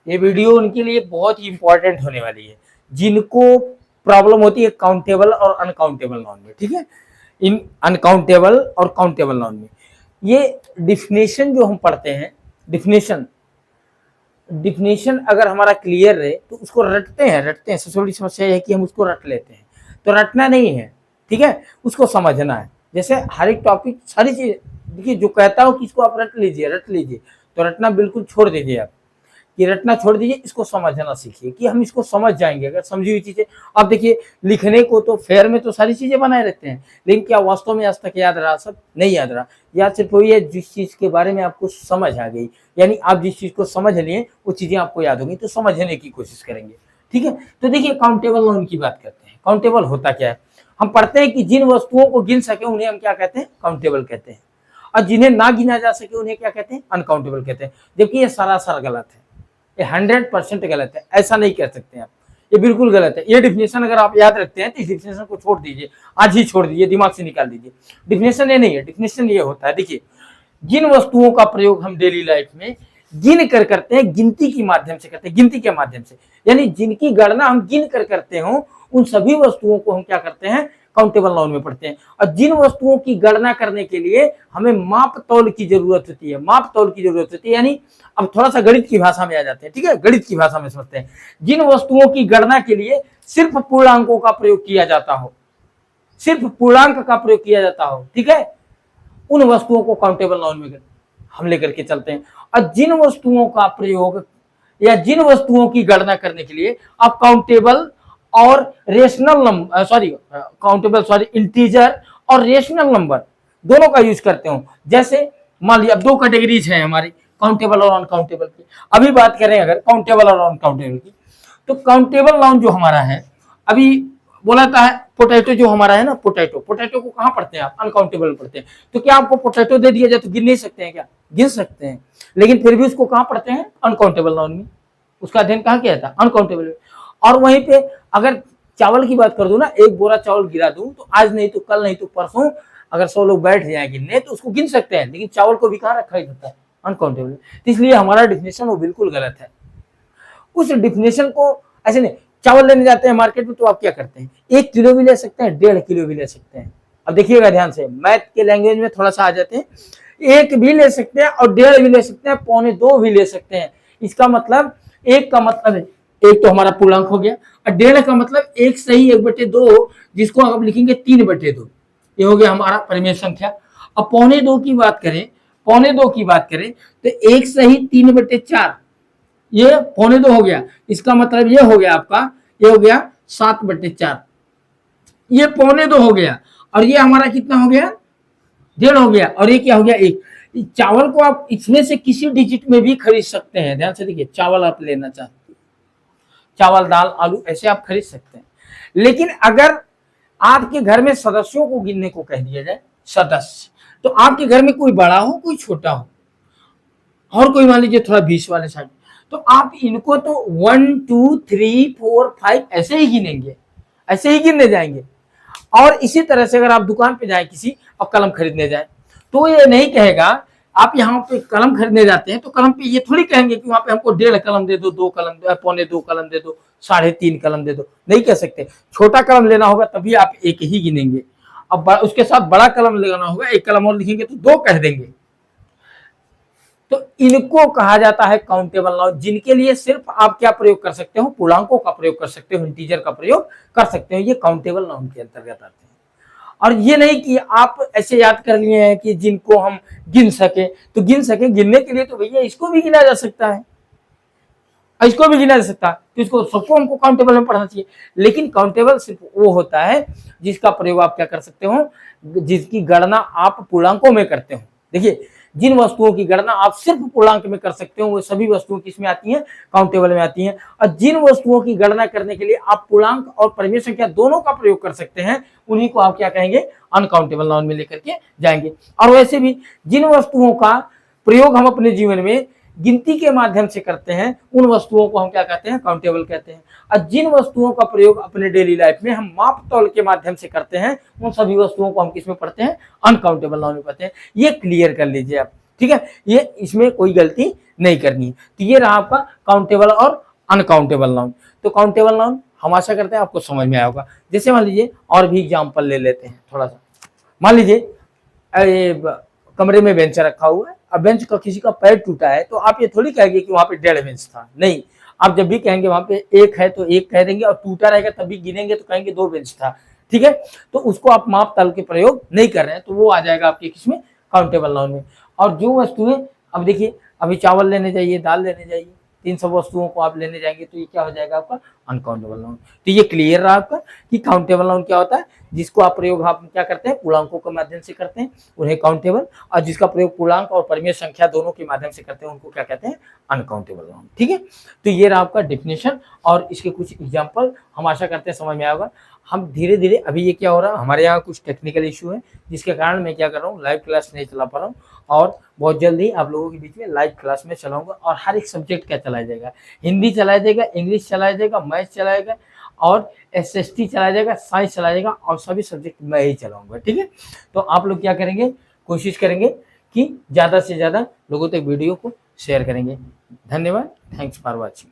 ये वीडियो उनके लिए बहुत ही इंपॉर्टेंट होने वाली है जिनको प्रॉब्लम होती है काउंटेबल और अनकाउंटेबल नाउन में, ठीक है। इन अनकाउंटेबल और काउंटेबल नाउन में ये डिफिनेशन जो हम पढ़ते हैं, डिफिनेशन अगर हमारा क्लियर रहे तो उसको रटते हैं। सबसे बड़ी समस्या है कि हम उसको रट लेते हैं, तो रटना नहीं है, ठीक है, उसको समझना है। जैसे हर एक टॉपिक सारी चीज देखिए, जो कहता हो कि इसको आप रट लीजिए, तो रटना बिल्कुल छोड़ दीजिए आप, कि रटना छोड़ दीजिए, इसको समझना सीखिए कि हम इसको समझ जाएंगे अगर समझी हुई चीजें। अब देखिए, लिखने को तो फेयर में तो सारी चीजें बनाए रहते हैं, लेकिन क्या वास्तव में आज तक याद रहा? सब नहीं याद रहा। याद सिर्फ वही है जिस चीज के बारे में आपको समझ आ गई, यानी आप जिस चीज को समझ लिए वो चीजें आपको याद होंगी, तो समझने की कोशिश करेंगे, ठीक है। तो देखिए, काउंटेबल नाउन की बात करते हैं। काउंटेबल होता क्या है? हम पढ़ते हैं कि जिन वस्तुओं को गिन सके उन्हें हम क्या कहते हैं? काउंटेबल कहते हैं। और जिन्हें ना गिना जा सके उन्हें क्या कहते हैं? अनकाउंटेबल कहते हैं। जबकि ये सरासर गलत है, ये 100% गलत है, ऐसा नहीं कह सकते आप, ये बिल्कुल गलत है। ये डिफिनेशन अगर आप याद रखते हैं तो इस डिफिनेशन को छोड़ दीजिए, आज ही छोड़ दीजिए, दिमाग से निकाल दीजिए। डिफिनेशन ये नहीं है, डिफिनेशन ये होता है, देखिए, जिन वस्तुओं का प्रयोग हम डेली लाइफ में गिन कर करते हैं, गिनती के माध्यम से करते हैं, गिनती के माध्यम से, यानी जिनकी गणना हम गिन कर करते हो, उन सभी वस्तुओं को हम क्या करते हैं? काउंटेबल नाउन में पढ़ते हैं। और जिन वस्तुओं की गणना करने के लिए हमें माप तौल की जरूरत होती है, माप तौल की जरूरत होती है, यानी अब थोड़ा सा गणित की भाषा में आ जाते हैं, ठीक है, गणित की भाषा में समझते हैं। जिन वस्तुओं की गणना के लिए सिर्फ पूर्णांकों का प्रयोग किया जाता हो, सिर्फ पूर्णांक का प्रयोग किया जाता हो, ठीक है, उन वस्तुओं को काउंटेबल नाउन में हम लेकर के चलते हैं। और जिन वस्तुओं का प्रयोग या जिन वस्तुओं की गणना करने के लिए आप काउंटेबल और रेशनल नंबर इंटीजर और रेशनल नंबर दोनों का यूज करते हो। जैसे मान लिया अब दो कैटेगरीज है हमारी, काउंटेबल और अनकाउंटेबल की। अभी बात करें अगर काउंटेबल और अनकाउंटेबल की, तो काउंटेबल नाउन जो हमारा है, अभी बोला था है पोटैटो जो हमारा है ना, पोटैटो को कहाँ पढ़ते हैं आप? अनकाउंटेबल पढ़ते हैं। तो क्या आपको पोटैटो दे दिया जाए तो गिन नहीं सकते हैं क्या? गिन सकते हैं, लेकिन फिर भी उसको कहाँ पढ़ते हैं? अनकाउंटेबल नाउन में। उसका अध्ययन कहाँ किया था? अनकाउंटेबल में। और वहीं पे अगर चावल की बात कर दूं ना, एक बोरा चावल गिरा दूं तो आज नहीं तो कल नहीं तो परसों अगर 100 लोग बैठ जाए गिनने तो उसको गिन सकते हैं, लेकिन चावल को भी कहाँ रखा जाता है? अनकाउंटेबल। तो इसलिए हमारा डिफिनेशन वो बिल्कुल गलत है। उस डिफिनेशन को ऐसे नहीं, चावल लेने जाते हैं मार्केट में तो आप क्या करते हैं? 1 किलो भी ले सकते हैं, 1.5 किलो भी ले सकते हैं। अब देखिएगा ध्यान से, मैथ के लैंग्वेज में थोड़ा सा आ जाते हैं, 1 भी ले सकते हैं और 1.5 भी ले सकते हैं, 1.25 भी ले सकते हैं। इसका मतलब 1 का मतलब है, 1 तो हमारा पूर्णांक हो गया, और 1.5 का मतलब 1 सही 1/2, जिसको आप लिखेंगे 3/2, ये हो गया हमारा परिमेय संख्या। अब 1.25 की बात करें, 1.25 की बात करें तो 1 सही 3/4, ये 1.25 हो गया। इसका मतलब ये हो गया आपका, ये हो गया 7/4, ये 1.25 हो गया। और ये हमारा कितना हो गया? 1.5 हो गया। और ये क्या हो गया? 1। चावल को आप इसमें से किसी डिजिट में भी खरीद सकते हैं। ध्यान से देखिए, चावल आप लेना चाहते हैं, चावल दाल आलू ऐसे आप खरीद सकते हैं। लेकिन अगर आपके घर में सदस्यों को गिनने को कह दिया जाए, सदस्य, तो आपके घर में कोई बड़ा हो कोई छोटा हो, और कोई मान लीजिए थोड़ा 20 वाले साइड, तो आप इनको तो 1 2 3 4 5 ऐसे ही गिनेंगे, ऐसे ही गिनने जाएंगे। और इसी तरह से अगर आप दुकान पे जाए किसी और कलम खरीदने जाए, तो ये नहीं कहेगा, आप यहाँ पे कलम खरीदने जाते हैं तो कलम पे ये थोड़ी कहेंगे कि वहां पे हमको 1.5 कलम दे दो, 2 कलम दो, 1.25 कलम दे दो, 3.5 कलम दे दो, नहीं कह सकते। छोटा कलम लेना होगा तभी आप 1 ही गिनेंगे। अब उसके साथ बड़ा कलम लेना होगा, 1 कलम और लिखेंगे तो 2 कह देंगे। तो इनको कहा जाता है काउंटेबल नाउन, जिनके लिए सिर्फ आप क्या प्रयोग कर सकते हो? पूर्णांकों का प्रयोग कर सकते हो, इंटीजर का प्रयोग कर सकते हो। ये काउंटेबल नाउन के अंतर्गत आते हैं। और ये नहीं कि आप ऐसे याद कर लिए हैं कि जिनको हम गिन सके, तो गिन सके, गिनने के लिए तो भैया इसको भी गिना जा सकता है, इसको भी गिना जा सकता है, तो इसको सबको हमको काउंटेबल में पढ़ना चाहिए। लेकिन काउंटेबल सिर्फ वो होता है जिसका प्रयोग आप क्या कर सकते हो? जिसकी गणना आप पूर्णांकों में करते हो। देखिए, जिन वस्तुओं की गणना आप सिर्फ पूर्णांक में कर सकते हो वो सभी वस्तुएं किसमें आती हैं? काउंटेबल में आती हैं। और जिन वस्तुओं की गणना करने के लिए आप पूर्णांक और परिमेय संख्या दोनों का प्रयोग कर सकते हैं, उन्हीं को आप क्या कहेंगे? अनकाउंटेबल नाउन में लेकर के जाएंगे। और वैसे भी जिन वस्तुओं का प्रयोग हम अपने जीवन में गिनती के माध्यम से करते हैं, उन वस्तुओं को हम क्या कहते हैं? काउंटेबल कहते हैं। और जिन वस्तुओं का प्रयोग अपने डेली लाइफ में हम माप तौल के माध्यम से करते हैं, उन सभी वस्तुओं को हम किसमें पढ़ते हैं? अनकाउंटेबल नाउन में पढ़ते हैं। ये क्लियर कर लीजिए आप। ठीक है, ये इसमें कोई गलती नहीं करनी है। तो ये रहा आपका काउंटेबल और अनकाउंटेबल नाउन। तो काउंटेबल नाउन हम आशा करते हैं आपको समझ में आया होगा। जैसे मान लीजिए और भी एग्जाम्पल ले लेते हैं थोड़ा सा। मान लीजिए कमरे में बेंच रखा हुआ है, अब बेंच का किसी का पैर टूटा है, तो आप ये थोड़ी कहेंगे कि वहां पे 1.5 बेंच था, नहीं, आप जब भी कहेंगे वहां पे एक है तो एक कह देंगे, और टूटा रहेगा तभी गिनेंगे तो कहेंगे 2 बेंच था। ठीक है, तो उसको आप माप ताल के प्रयोग नहीं कर रहे हैं, तो वो आ जाएगा आपके किसमें, काउंटेबल नाउन में। और जो वस्तुएं, अब देखिए अभी चावल लेने जाइए, दाल लेने जाइए, 3 सब वस्तुओं को आप लेने जाएंगे तो ये क्या हो जाएगा आपका, अनकाउंटेबल नाउन। तो ये क्लियर रहा आपका कि काउंटेबल नाउन क्या होता है, जिसको आप प्रयोग आप क्या करते हैं, पूर्णांकों के माध्यम से करते हैं उन्हें काउंटेबल, और जिसका प्रयोग पूर्णांक और परिमेय संख्या दोनों के माध्यम से करते हैं उनको क्या कहते हैं, अनकाउंटेबल नाउन। ठीक है, तो ये रहा आपका डेफिनेशन और इसके कुछ एग्जाम्पल, हम आशा करते हैं समझ में आया होगा। हम धीरे धीरे, अभी ये क्या हो रहा है, हमारे यहाँ कुछ टेक्निकल इशू है जिसके कारण मैं क्या कर रहा हूँ, लाइव क्लास नहीं चला पा रहा हूँ, और बहुत जल्दी आप लोगों के बीच में लाइव क्लास में चलाऊंगा। और हर एक सब्जेक्ट क्या चलाया जाएगा, हिंदी चलाया जाएगा, इंग्लिश चलाया जाएगा, मैथ चलाया जाएगा, और SST चलाया जाएगा, साइंस चलाया जाएगा, और सभी सब्जेक्ट मैं ही चलाऊंगा। ठीक है, तो आप लोग क्या करेंगे, कोशिश करेंगे कि ज़्यादा से ज़्यादा लोगों तक वीडियो को शेयर करेंगे। धन्यवाद, थैंक्स फॉर वॉचिंग।